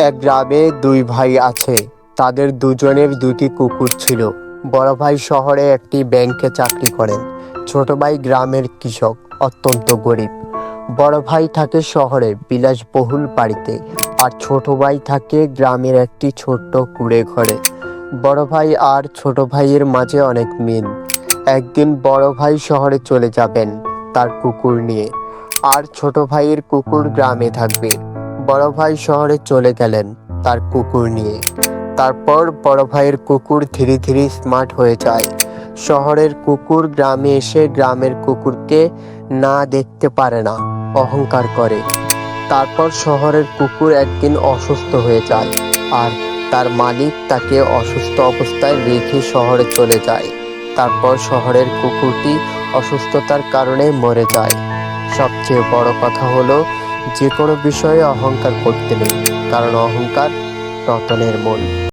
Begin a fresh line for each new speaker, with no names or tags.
এক গ্রামে দুই ভাই আছে। তাদের দুজনের দুটি কুকুর ছিল। বড় ভাই শহরে একটি ব্যাংকে চাকরি করেন। ছোট ভাই গ্রামের কৃষক, অত্যন্ত গরিব। বড় ভাই থাকে শহরে বিলাসবহুল বাড়িতে, আর ছোট ভাই থাকে গ্রামের একটি ছোট্ট কুঁড়ে ঘরে। বড় ভাই আর ছোট ভাইয়ের মাঝে অনেক মিল। একদিন বড় ভাই শহরে চলে যাবেন তার কুকুর নিয়ে, আর ছোট ভাইয়ের কুকুর গ্রামে থাকবে। বড় ভাই শহরে চলে গেলেন তার কুকুর নিয়ে। তারপর বড় ভাইয়ের কুকুর ধীরে ধীরে স্মার্ট হয়ে যায়। শহরের কুকুর গ্রামে এসে গ্রামের কুকুরকে না দেখতে পারে না, অহংকার করে। তারপর শহরের কুকুর একদিন অসুস্থ হয়ে যায়, আর তার মালিক তাকে অসুস্থ অবস্থায় রেখে শহরে চলে যায়। তারপর শহরের কুকুরটি অসুস্থতার কারণে মরে যায়। সবচেয়ে বড় কথা হলো, যে কোনো বিষয়ে অহংকার করতে নেই, কারণ অহংকার পতনের মূল।